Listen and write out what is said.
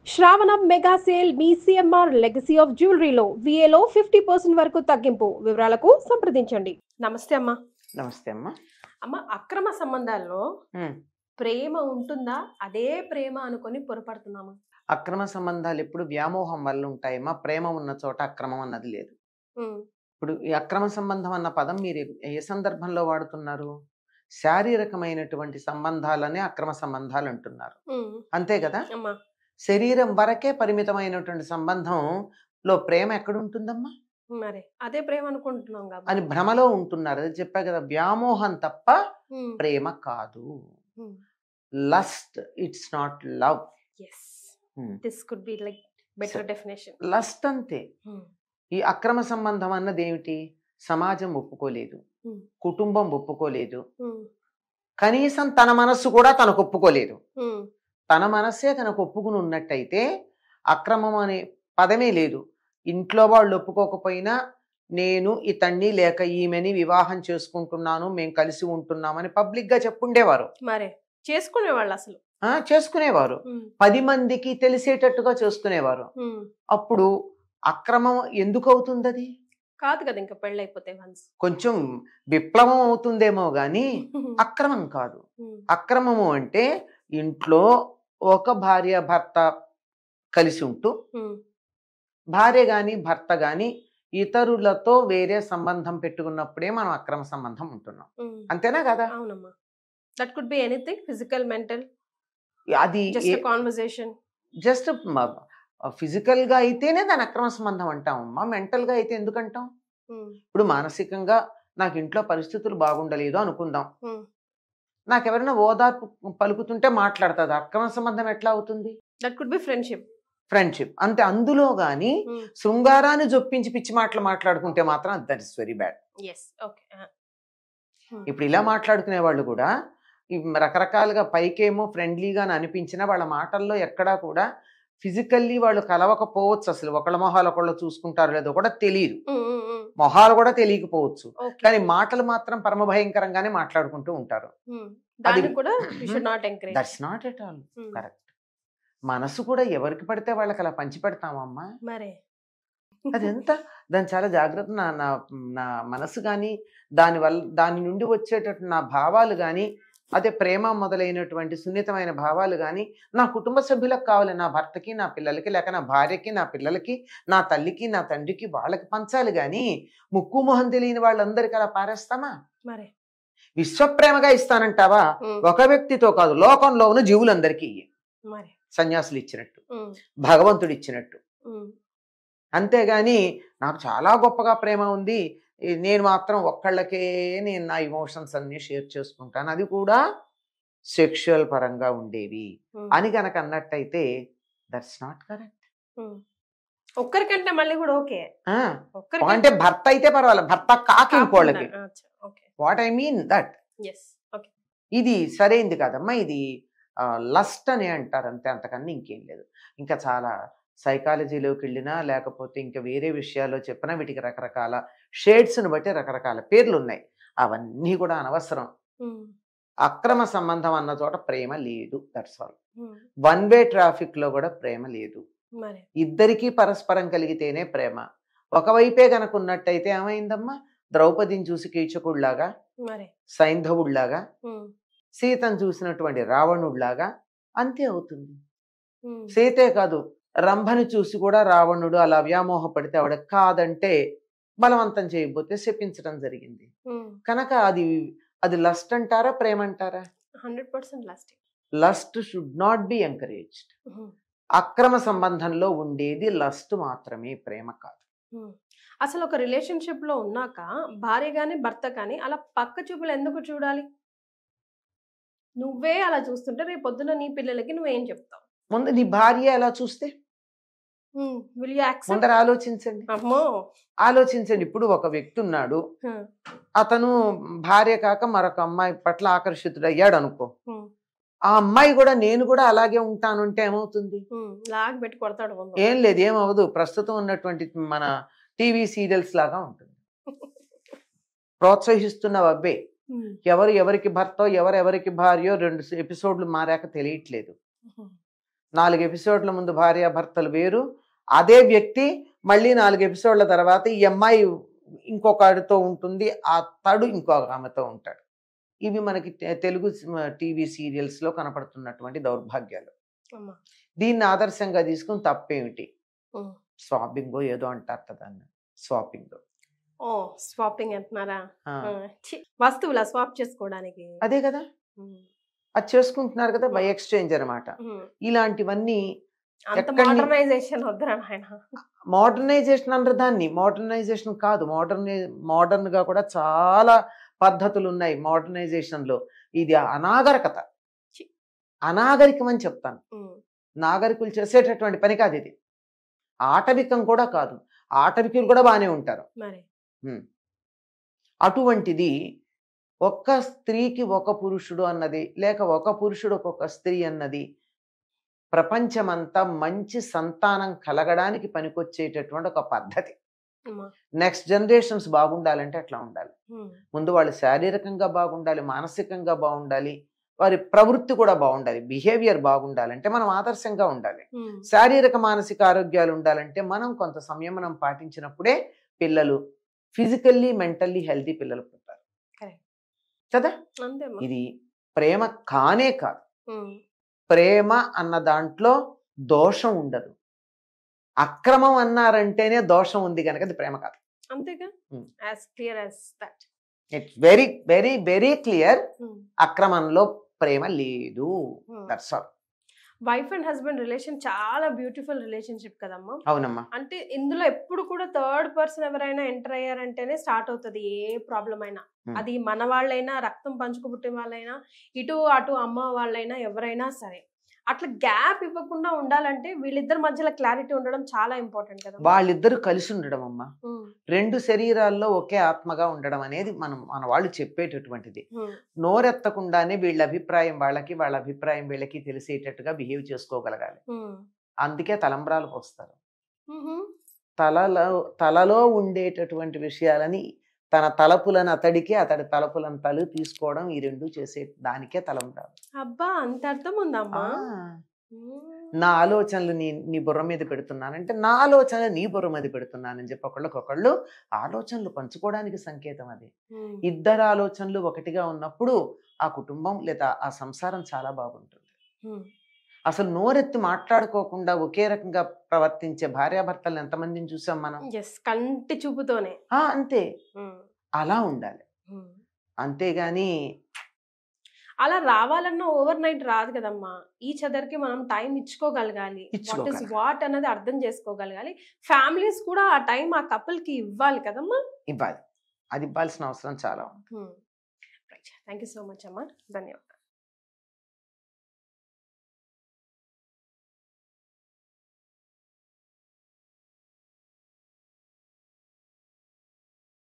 శ్రావణ mega sale మీ CMR legacy of జ్యువెలరీలో విఏలో 50% వరకు తగ్గింపు. వివరాలకు సంప్రదించండి. నమస్తే అమ్మా. నమస్తే అమ్మా. అమ్మ, అక్రమ సంబంధాల్లో ఉమ్. ప్రేమ ఉంటుందా? అదే ప్రేమ అనుకొని పొరపడుతున్నామా? అక్రమ సంబంధాలు ఎప్పుడు వ్యామోహం వల్ల ఉంటాయమ్మా. ప్రేమ ఉన్న చోట అక్రమం అన్నది లేదు. ఉమ్, ఇప్పుడు ఈ అక్రమ సంబంధం అన్న పదం మీరు ఏ సందర్భంలో వాడుతున్నారు? శారీరకమైనటువంటి సంబంధాలనే అక్రమ సంబంధాలు అంటున్నారు, ఉమ్, అంతే కదా? అమ్మా. శరీరం వరకే పరిమితమైనటువంటి సంబంధంలో ప్రేమ ఎక్కడుంటుందమ్మా మరి అదే ప్రేమ అనుకుంటున్నాం అని కాబట్టి. భ్రమలో ఉంటున్నారు. అది చెప్పా కదా, వ్యామోహం తప్ప ఉమ్, ప్రేమ కాదు. Um. Lust, it's not love. Yes. This could be like better definition. Lust అంతే. ఉమ్, ఈ అక్రమ సంబంధం అన్నది ఏమిటి? సమాజం ఒప్పుకోలేదు, ఉమ్, కుటుంబం ఒప్పుకోలేదు, ఉమ్, కనీసం తన మనస్సు కూడా తనకు ఒప్పుకోలేదు. ఉమ్, తన మనస్సే తనకు ఒప్పుకుని ఉన్నట్టయితే అక్రమం అనే పదమే లేదు. ఇంట్లో వాళ్ళు ఒప్పుకోకపోయినా నేను ఇతన్ని లేక ఈమెని వివాహం చేసుకుంటున్నాను, మేము కలిసి ఉంటున్నామని పబ్లిక్ గా చెప్పుండేవారు. మరే చేసుకునేవాళ్ళు అసలు. చేసుకునేవారు. ఉమ్, 10 మందికి తెలిసేటట్టుగా చేసుకునేవారు. ఉమ్. అప్పుడు అక్రమం ఎందుకు అవుతుంది? అది కాదు కదా, ఇంకా పెళ్ళి అయిపోతే వన్స్. కొంచెం విప్లవం అవుతుందేమో గాని అక్రమం కాదు. అక్రమము అంటే ఇంట్లో ఒక భార్య భర్త కలిసి ఉంటూ భార్య గాని భర్త గాని ఇతరులతో వేరే సంబంధం పెట్టుకున్నప్పుడే మనం అక్రమ సంబంధం ఉంటున్నాం, అంతేనా కదా? అవునమ్మా. That could be anything, physical, mental, అది జస్ట్ కాన్వర్సేషన్. జస్ట్ ఫిజికల్ గా అయితేనే దాని అక్రమ సంబంధం అంటామమ్మా. మెంటల్ గా అయితే ఎందుకంటాం? ఇప్పుడు మానసికంగా నాకు ఇంట్లో పరిస్థితులు బాగుండలేదు అనుకుందాం, నాకెవరైనా ఓదార్పు పలుకుతుంటే మాట్లాడుతుంది, అక్రమ సంబంధం ఎట్లా అవుతుంది? That could be friendship. Friendship అంతే. అందులో గాని శృంగారాన్ని జొప్పించి పిచ్చి మాటలు మాట్లాడుకుంటే మాత్రం దట్ ఇస్ వెరీ బ్యాడ్. ఇప్పుడు ఇలా మాట్లాడుకునే వాళ్ళు కూడా రకరకాలుగా పైకేమో ఫ్రెండ్లీగా అనిపించినా వాళ్ళ మాటల్లో ఎక్కడా కూడా ఫిజికల్లీ వాళ్ళు కలవకపోవచ్చు. అసలు ఒకళ్ళ మొహాలు ఒకళ్ళు చూసుకుంటారు లేదో కూడా తెలియదు, మొహాలు కూడా తెలియకపోవచ్చు, కానీ మాటలు మాత్రం పరమ భయంకరంగానే మాట్లాడుకుంటూ ఉంటారు. That's not at all correct. మనసు కూడా ఎవరికి పడితే వాళ్ళకి అలా పంచి పెడతామమ్మా. అదెంత దాన్ని చాలా జాగ్రత్త. నా నా నా మనసు కానీ దాని నుండి వచ్చేటట్టు నా భావాలు కానీ, అదే ప్రేమ మొదలైనటువంటి సున్నితమైన భావాలు కానీ నా కుటుంబ సభ్యులకు కావాలి. నా భర్తకి, నా పిల్లలకి, లేక నా భార్యకి, నా పిల్లలకి, నా తల్లికి, నా తండ్రికి వాళ్ళకి పంచాలి. కానీ ముక్కు మొహం తెలియని వాళ్ళందరికీ అలా పారేస్తామా? విశ్వప్రేమగా ఇస్తానంటావా? ఒక వ్యక్తితో కాదు, లోకంలో ఉన్న జీవులందరికీ సన్యాసులు ఇచ్చినట్టు, భగవంతుడు ఇచ్చినట్టు. అంతేగాని నాకు చాలా గొప్పగా ప్రేమ ఉంది, నేను మాత్రం ఒక్కళ్ళకే నేను నా ఇమోషన్స్ అన్ని షేర్ చేసుకుంటాను, అది కూడా సెక్షువల్ పరంగా ఉండేవి అని గనక అన్నట్టయితే దట్స్ నాట్ కరెక్ట్. ఒక్కరికంటే మళ్ళీ కూడా ఓకే, అంటే భర్త అయితే పర్వాలేదు, భర్త కాక ఇంకోళ్ళకి. వాట్ ఐ మీన్ దట్ ఇది సరైంది కాదమ్మా. ఇది లస్ట్ అని అంటారు అంతే, అంతకన్నా ఇంకేం లేదు. ఇంకా చాలా సైకాలజీలోకి వెళ్ళినా లేకపోతే ఇంకా వేరే విషయాల్లో చెప్పినా వీటికి రకరకాల షేడ్స్ను బట్టి రకరకాల పేర్లు ఉన్నాయి. అవన్నీ కూడా అనవసరం. అక్రమ సంబంధం అన్న చోట ప్రేమ లేదు, that's all. One way traffic లో కూడా ప్రేమ లేదు. ఇద్దరికీ పరస్పరం కలిగితేనే ప్రేమ. ఒకవైపే గనక ఉన్నట్టయితే ఏమైందమ్మా? ద్రౌపదిని చూసి కీచకుడిలాగా, సైంధవుడిలాగా, సీతను చూసినటువంటి రావణుడిలాగా అంతే అవుతుంది. సీతే కాదు, రంభని చూసి కూడా రావణుడు అలా వ్యామోహపడితే ఆవిడ కాదంటే బలవంతం చేయబోతే శపించడం జరిగింది. కనుక అది లస్ట్ అంటారా, ప్రేమ అంటారా? 100% lust. Lust should not be encouraged. అక్రమ సంబంధంలో ఉండేది లస్ట్ మాత్రమే, ప్రేమ కాదు. అసలు ఒక రిలేషన్షిప్ లో ఉన్నాక భార్య గాని భర్త కానీ అలా పక్క చూపులు ఎందుకు చూడాలి? నువ్వే అలా చూస్తుంటే రేపు పొద్దున నీ పిల్లలకి నువ్వేం చెప్తావు? ముందు నీ భార్య ఎలా చూస్తే ముందర ఆలోచించండి. ఆలోచించండి. ఇప్పుడు ఒక వ్యక్తి ఉన్నాడు, అతను భార్య కాక మరొక అమ్మాయి పట్ల ఆకర్షితుడయ్యాడు అనుకో, ఆ అమ్మాయి కూడా నేను కూడా అలాగే ఉంటాను అంటే ఏమవుతుంది? ఏం లేదు, ఏమవదు. ప్రస్తుతం ఉన్నటువంటి మన టీవీ సీరియల్స్ లాగా ఉంటుంది. ప్రోత్సహిస్తున్న అబ్బే ఎవరికి భర్తో ఎవరెవరికి భార్యో 2 ఎపిసోడ్లు మారాక తెలియట్లేదు. 4 ఎపిసోడ్ల ముందు భార్యాభర్తలు వేరు, అదే వ్యక్తి మళ్ళీ 4 ఎపిసోడ్ల తర్వాత ఈ అమ్మాయి ఇంకొకరితో ఉంటుంది, ఆ తడు ఇంకొక ఆమెతో ఉంటాడు. ఇవి మనకి తెలుగు టీవీ సీరియల్స్లో కనపడుతున్నటువంటి దౌర్భాగ్యాలు. దీన్ని ఆదర్శంగా తీసుకుని తప్పేమిటి? స్వాపింగ్ ఏదో అంటారు దాన్ని, స్వాపింగ్. స్వాపింగ్ అంటున్నారా? వస్తువులా స్వాప్ చేసుకోవడానికి? అదే కదా, అది చేసుకుంటున్నారు కదా, బై ఎక్స్చేంజ్ అనమాట. ఇలాంటివన్నీ మోడర్నైజేషన్ అంటారు దాన్ని. మోడర్నైజేషన్ కాదు, మోడర్న్ గా కూడా చాలా పద్ధతులు ఉన్నాయి మోడర్నైజేషన్ లో. ఇది అనాగరికత, అనాగరికం అని చెప్తాను. నాగరికులు చేసేటటువంటి పని కాదు ఇది. ఆటవికం కూడా కాదు, ఆటవికులు కూడా బాగానే ఉంటారు. అటువంటిది ఒక్క స్త్రీకి ఒక పురుషుడు అన్నది, లేక ఒక పురుషుడు ఒక్కొక్క స్త్రీ అన్నది ప్రపంచమంతా మంచి సంతానం కలగడానికి పనికొచ్చేటటువంటి ఒక పద్ధతి. నెక్స్ట్ జనరేషన్స్ బాగుండాలంటే అట్లా ఉండాలి. ముందు వాళ్ళు శారీరకంగా బాగుండాలి, మానసికంగా బాగుండాలి, వారి ప్రవృత్తి కూడా బాగుండాలి, బిహేవియర్ బాగుండాలంటే మనం ఆదర్శంగా ఉండాలి. శారీరక మానసిక ఆరోగ్యాలు ఉండాలంటే మనం కొంత సంయమనం పాటించినప్పుడే పిల్లలు ఫిజికల్లీ మెంటల్లీ హెల్తీ పిల్లలు పుడతారు కదా. ఇది ప్రేమ కానే కాదు. ప్రేమ అన్న దాంట్లో దోషం ఉండదు. అక్రమం అన్నారంటేనే దోషం ఉంది కనుక అది ప్రేమ కాదు. అంతేగా, as clear as that. It's very very very clear. అక్రమంలో ప్రేమ లేదు. That's all. Wife and husband relation చాలా బ్యూటిఫుల్ రిలేషన్షిప్ కదమ్మా. అవునమ్మా. అంటే ఇందులో ఎప్పుడు కూడా థర్డ్ పర్సన్ ఎవరైనా ఎంటర్ అయ్యారంటేనే స్టార్ట్ అవుతుంది ఏ ప్రాబ్లం అయినా. అది మన వాళ్ళైనా, రక్తం పంచుకుపుట్టిన వాళ్ళైనా, ఇటు అటు అమ్మ వాళ్ళైనా, ఎవరైనా సరే. అట్లా గ్యాప్ ఇవ్వకుండా ఉండాలంటే వీళ్ళిద్దరి మధ్యలో క్లారిటీ ఉండడం చాలా ఇంపార్టెంట్ కదా. వాళ్ళిద్దరు కలిసి ఉండడం అమ్మా, రెండు శరీరాల్లో ఒకే ఆత్మగా ఉండడం అనేది మన వాళ్ళు చెప్పేటటువంటిది. నోరెత్తకుండానే వీళ్ళ అభిప్రాయం వాళ్ళకి, వాళ్ళ అభిప్రాయం వీళ్ళకి తెలిసేటట్టుగా బిహేవ్ చేసుకోగలగాలి. అందుకే తలంబ్రాలు పోస్తారు. తలలో ఉండేటటువంటి విషయాలని తన తలపులను అతడికి, అతడి తలపులను తలు తీసుకోవడం, ఈ రెండు చేసే దానికే తలంబ్రాలు. అబ్బా, అంత అర్థం ఉందమ్మా. నా ఆలోచనలు నీ బుర్ర మీద పెడుతున్నానంటే నా ఆలోచనలు నీ బుర్ర మీద పెడుతున్నానని చెప్పి ఒకళ్ళకొకళ్ళు ఆలోచనలు పంచుకోవడానికి సంకేతం అది. ఇద్దరు ఆలోచనలు ఒకటిగా ఉన్నప్పుడు ఆ కుటుంబం లేదా ఆ సంసారం చాలా బాగుంటుంది. అసలు నోరెత్తి మాట్లాడుకోకుండా ఒకే రకంగా ప్రవర్తించే భార్యాభర్తలను ఎంతమందిని చూసాం మనం. కంటి చూపుతోనే. అంతే, అలా ఉండాలి. అంతేగాని అలా రావాలన్నా ఓవర్ నైట్ రాదు కదమ్మా. ఈచ్ అదర్ కి మనం టైం ఇచ్చుకోగలగాలి, వాట్ ఇస్ వాట్ అన్నది అర్థం చేసుకోగలగాలి. ఫ్యామిలీస్ కూడా ఆ టైం ఆ కపుల్ కి ఇవ్వాలి కదమ్మా. ఇవ్వాలి, అది ఇవ్వాల్సిన అవసరం చాలా ఉంది. థ్యాంక్ యూ సో మచ్ అమ్మా, ధన్యవాదాలు.